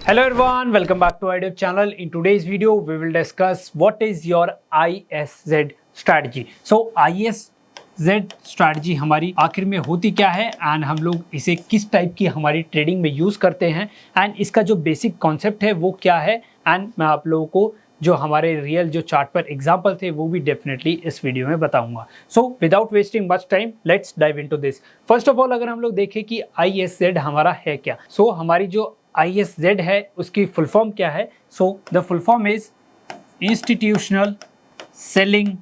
Hello everyone, welcome back to our YouTube channel. In today's video, we will discuss what is your ISZ strategy. So ISZ strategy हमारी आखिर में होती क्या है and हम लोग इसे किस टाइप की हमारी ट्रेडिंग में यूज़ करते हैं एंड इसका जो बेसिक कॉन्सेप्ट है वो क्या है एंड मैं आप लोगों को जो हमारे रियल जो चार्ट पर एग्जाम्पल थे वो भी डेफिनेटली इस वीडियो में बताऊंगा. So without wasting much time let's dive into this. First of all अगर हम लोग देखें कि ISZ हमारा है क्या, सो हमारी जो ISZ है उसकी फुल फॉर्म क्या है. So the full form is institutional selling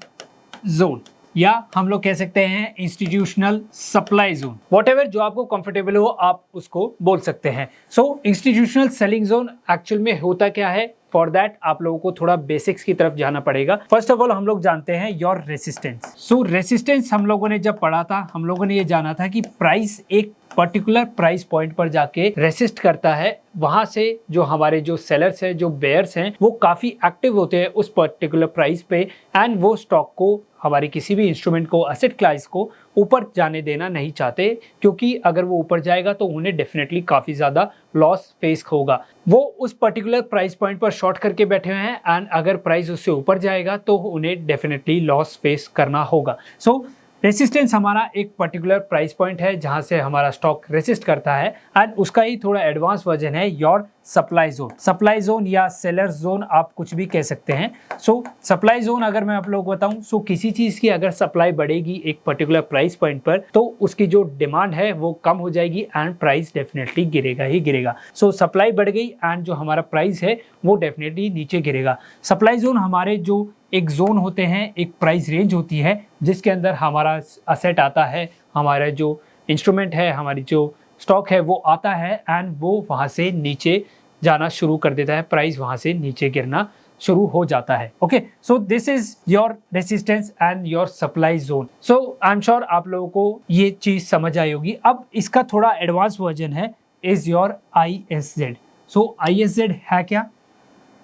zone या हम लोग कह सकते हैं इंस्टीट्यूशनल सप्लाई जोन. वॉटएवर जो आपको कंफर्टेबल हो आप उसको बोल सकते हैं. सो इंस्टीट्यूशनल सेलिंग जोन एक्चुअल में होता क्या है, फॉर दैट आप लोगों को थोड़ा बेसिक्स की तरफ जाना पड़ेगा. फर्स्ट ऑफ ऑल हम लोग जानते हैं योर रेसिस्टेंस. सो रेसिस्टेंस हम लोगों ने जब पढ़ा था हम लोगों ने ये जाना था कि प्राइस एक पर्टिकुलर प्राइस पॉइंट पर जाके रेसिस्ट करता है, वहां से जो हमारे जो सेलर्स हैं जो बेयर्स हैं वो काफी एक्टिव होते हैं उस पर्टिकुलर प्राइस पे एंड वो स्टॉक को हमारी किसी भी इंस्ट्रूमेंट को असेट क्लास को ऊपर जाने देना नहीं चाहते, क्योंकि अगर वो ऊपर जाएगा तो उन्हें डेफिनेटली काफी ज्यादा लॉस फेस होगा. वो उस पर्टिकुलर प्राइस पॉइंट पर शॉर्ट करके बैठे हुए हैं एंड अगर प्राइस उससे ऊपर जाएगा तो उन्हें डेफिनेटली लॉस फेस करना होगा. सो रेसिस्टेंस हमारा एक पर्टिकुलर प्राइस पॉइंट है जहां से हमारा स्टॉक रेसिस्ट करता है एंड उसका ही थोड़ा एडवांस वर्जन है your supply zone. Supply zone या सेलर्स जोन आप कुछ भी कह सकते हैं. सो सप्लाई जोन अगर मैं आप लोगों को बताऊं, सो किसी चीज की अगर सप्लाई बढ़ेगी एक पर्टिकुलर प्राइस पॉइंट पर तो उसकी जो डिमांड है वो कम हो जाएगी एंड प्राइस डेफिनेटली गिरेगा ही गिरेगा. सो सप्लाई बढ़ गई एंड जो हमारा प्राइस है वो डेफिनेटली नीचे गिरेगा. सप्लाई जोन हमारे जो एक जोन होते हैं, एक प्राइस रेंज होती है जिसके अंदर हमारा असेट आता है, हमारा जो इंस्ट्रूमेंट है, हमारी जो स्टॉक है वो आता है एंड वो वहाँ से नीचे जाना शुरू कर देता है, प्राइस वहाँ से नीचे गिरना शुरू हो जाता है. Okay, so this is your resistance and your supply zone. So I am sure आप लोगों को ये चीज़ समझ आई होगी. अब इसका थोड़ा एडवांस वर्जन है is your ISZ. So ISZ है क्या?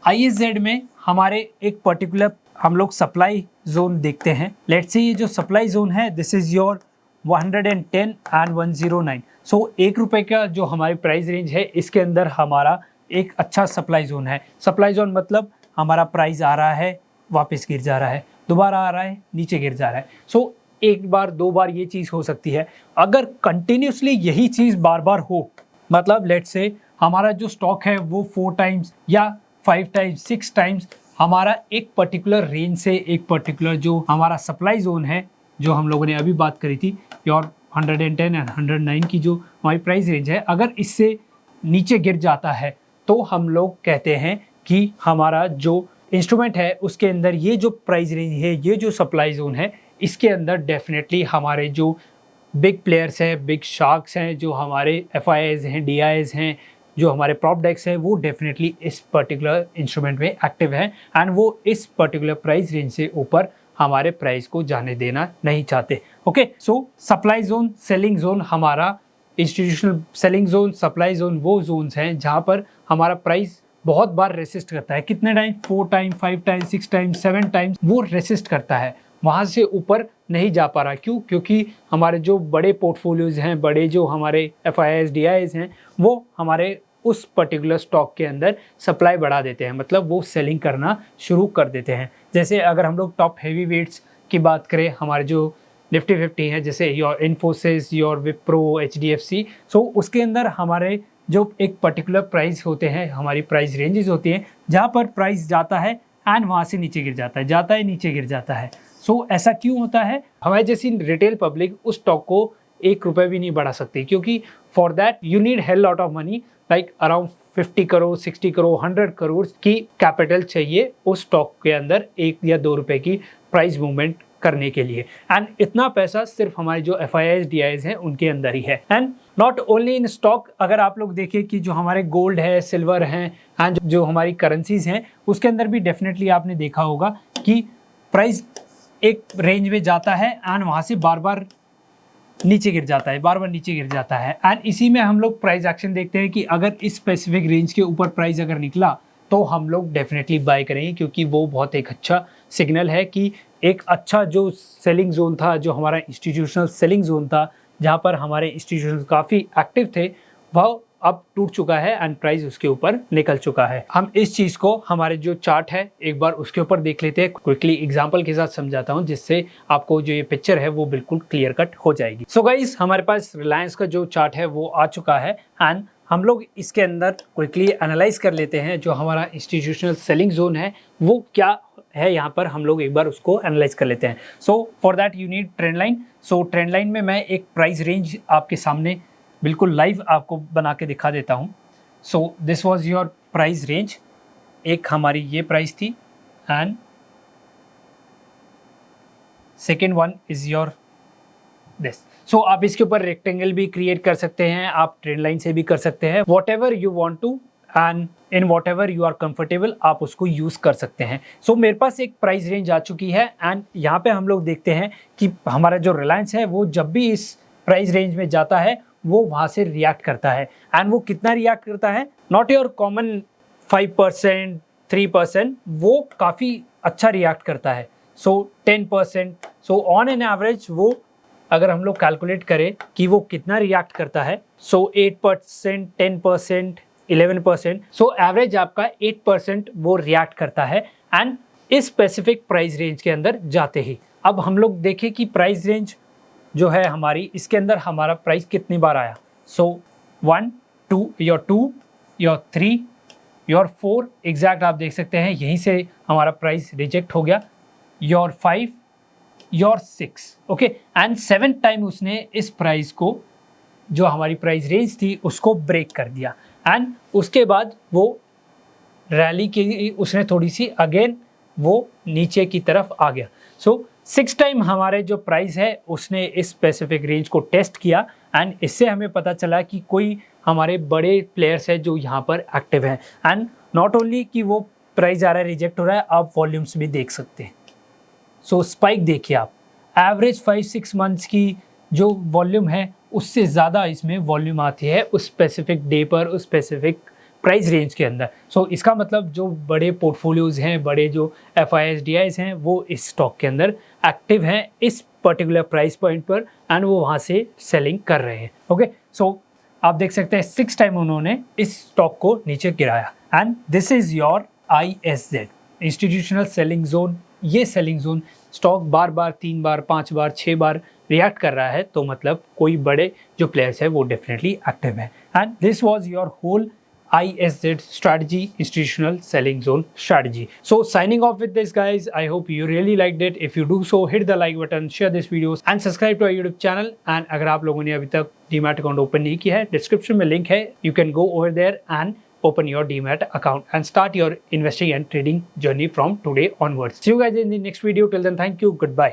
ISZ में हमारे एक पर्टिकुलर हम लोग सप्लाई जोन देखते हैं. लेट्स से ये जो सप्लाई जोन है दिस इज योर 110 एंड 109. सो ₹1 का जो हमारी प्राइस रेंज है इसके अंदर हमारा एक अच्छा सप्लाई जोन है. सप्लाई जोन मतलब हमारा प्राइस आ रहा है वापस गिर जा रहा है, दोबारा आ रहा है नीचे गिर जा रहा है. सो एक बार दो बार ये चीज़ हो सकती है. अगर कंटिन्यूसली यही चीज़ बार बार हो, मतलब लेट्स से हमारा जो स्टॉक है वो 4 टाइम्स या 5 टाइम्स 6 टाइम्स हमारा एक पर्टिकुलर रेंज से एक पर्टिकुलर जो हमारा सप्लाई जोन है जो हम लोगों ने अभी बात करी थी योर 110 एंड 109 की जो हमारी प्राइस रेंज है, अगर इससे नीचे गिर जाता है तो हम लोग कहते हैं कि हमारा जो इंस्ट्रूमेंट है उसके अंदर ये जो प्राइस रेंज है, ये जो सप्लाई जोन है, इसके अंदर डेफिनेटली हमारे जो बिग प्लेयर्स हैं, बिग शार्क्स हैं, जो हमारे FIIs हैं, DIs हैं, जो हमारे प्रॉप डेक्स है वो डेफिनेटली इस पर्टिकुलर इंस्ट्रूमेंट में एक्टिव है एंड वो इस पर्टिकुलर प्राइस रेंज से ऊपर हमारे प्राइस को जाने देना नहीं चाहते. Okay, so supply zone selling zone हमारा institutional selling zone supply zone वो जोन्स हैं जहाँ पर हमारा प्राइस बहुत बार रेसिस्ट करता है. कितने time? 4 time 5 time 6 time 7 times वो रेसिस्ट करता है, वहाँ से ऊपर नहीं जा पा रहा. क्यों? क्योंकि हमारे जो बड़े पोर्टफोलियोज हैं, बड़े जो हमारे FIIs DIs हैं वो हमारे उस पर्टिकुलर स्टॉक के अंदर सप्लाई बढ़ा देते हैं, मतलब वो सेलिंग करना शुरू कर देते हैं. जैसे अगर हम लोग टॉप हैवी वेट्स की बात करें, हमारे जो निफ्टी 50 है जैसे your Infosys, your Wipro, HDFC, सो उसके अंदर हमारे जो एक पर्टिकुलर प्राइस होते हैं, हमारी प्राइस रेंजेस होती हैं जहाँ पर प्राइस जाता है एंड वहाँ से नीचे गिर जाता है, जाता है नीचे गिर जाता है. सो ऐसा क्यों होता है? हमारे जैसी रिटेल पब्लिक उस स्टॉक को ₹1 भी नहीं बढ़ा सकती, क्योंकि for that you need hell lot of money, like around 50 crore 60 crore 100 crore की कैपिटल चाहिए उस स्टॉक के अंदर ₹1 या ₹2 की प्राइस मूवमेंट करने के लिए. एंड इतना पैसा सिर्फ हमारे जो FIIs DIs हैं उनके अंदर ही है. And not only in stock, अगर आप लोग देखें कि जो हमारे गोल्ड है, सिल्वर हैं एंड जो हमारी करेंसीज हैं उसके अंदर भी डेफिनेटली आपने देखा होगा कि प्राइस एक रेंज में जाता है एंड वहाँ से बार बार नीचे गिर जाता है, बार बार नीचे गिर जाता है. एंड इसी में हम लोग प्राइस एक्शन देखते हैं कि अगर इस स्पेसिफिक रेंज के ऊपर प्राइस अगर निकला तो हम लोग डेफिनेटली बाय करेंगे, क्योंकि वो बहुत एक अच्छा सिग्नल है कि एक अच्छा जो सेलिंग जोन था, जो हमारा इंस्टीट्यूशनल सेलिंग जोन था, जहाँ पर हमारे इंस्टीट्यूशन काफ़ी एक्टिव थे, वह अब टूट चुका है एंड प्राइस उसके ऊपर निकल चुका है। हम इस चीज को हमारे जो चार्ट है एक बार उसके ऊपर देख लेते हैं। क्विकली एग्जांपल के साथ समझाता हूं जिससे आपको जो ये पिक्चर है वो बिल्कुल क्लियर कट हो जाएगी। सो गाइस, हमारे पास रिलायंस का जो चार्ट है वो आ चुका है एंड हम लोग इसके अंदर क्विकली एनालाइज कर लेते हैं जो हमारा इंस्टीट्यूशनल सेलिंग जोन है वो क्या है। यहाँ पर हम लोग एक बार उसको एनालाइज कर लेते हैं। So for that you need trend line. So trend line में मैं एक प्राइस रेंज आपके सामने बिल्कुल लाइव आपको बना के दिखा देता हूँ। So this was your price range. एक हमारी ये प्राइस थी and second one is your this. So आप इसके ऊपर रेक्टेंगल भी क्रिएट कर सकते हैं, आप ट्रेंड लाइन से भी कर सकते हैं, whatever you want to and in whatever you are comfortable आप उसको यूज कर सकते हैं। सो मेरे पास एक प्राइस रेंज आ चुकी है एंड यहाँ पे हम लोग देखते हैं कि हमारा जो रिलायंस है वो जब भी इस प्राइस रेंज में जाता है वो वहाँ से रिएक्ट करता है एंड वो कितना रिएक्ट करता है, नॉट योर कॉमन 5% 3%, वो काफ़ी अच्छा रिएक्ट करता है। सो 10%। सो ऑन एन एवरेज वो अगर हम लोग कैलकुलेट करें कि वो कितना रिएक्ट करता है, सो 8%, 10%, 11%, सो एवरेज आपका 8% वो रिएक्ट करता है एंड इस स्पेसिफिक प्राइस रेंज के अंदर जाते ही। अब हम लोग देखें कि प्राइस रेंज जो है हमारी इसके अंदर हमारा प्राइस कितनी बार आया। सो 1 2 योर 2 योर 3 योर 4 एग्जैक्ट आप देख सकते हैं यहीं से हमारा प्राइस रिजेक्ट हो गया, your 5 your 6 okay and 7 time उसने इस प्राइस को जो हमारी प्राइस रेंज थी उसको ब्रेक कर दिया एंड उसके बाद वो रैली की उसने थोड़ी सी अगेन वो नीचे की तरफ आ गया। सो 6 टाइम हमारे जो प्राइस है उसने इस स्पेसिफिक रेंज को टेस्ट किया एंड इससे हमें पता चला कि कोई हमारे बड़े प्लेयर्स है जो यहाँ पर एक्टिव हैं एंड नॉट ओनली कि वो प्राइस आ रहा है रिजेक्ट हो रहा है, आप वॉल्यूम्स भी देख सकते हैं। सो स्पाइक देखिए आप, एवरेज 5-6 मंथ्स की जो वॉल्यूम है उससे ज़्यादा इसमें वॉल्यूम आती है उस स्पेसिफिक डे पर उस स्पेसिफिक प्राइस रेंज के अंदर। सो इसका मतलब जो बड़े पोर्टफोलियोज़ हैं, बड़े जो FIIs DIs हैं वो इस स्टॉक के अंदर एक्टिव हैं इस पर्टिकुलर प्राइस पॉइंट पर एंड वो वहाँ से सेलिंग कर रहे हैं। ओके सो आप देख सकते हैं 6 टाइम उन्होंने इस स्टॉक को नीचे गिराया and this is your ISZ institutional selling zone. ये सेलिंग जोन स्टॉक बार बार 3 बार 5 बार 6 बार रिएक्ट कर रहा है तो मतलब कोई बड़े जो प्लेयर्स है वो डेफिनेटली एक्टिव है and this was your whole ISZ strategy, institutional selling zone strategy. So signing off with this guys, I hope you really liked it. If you do so, hit the like button, share this videos and subscribe to our YouTube channel. And अगर आप लोगों ने अभी तक demat account open नहीं किया है, description में लिंक है, you can go over there and open your demat account and start your investing and trading journey from today onwards. See you guys in the next video. Till then, thank you. Goodbye.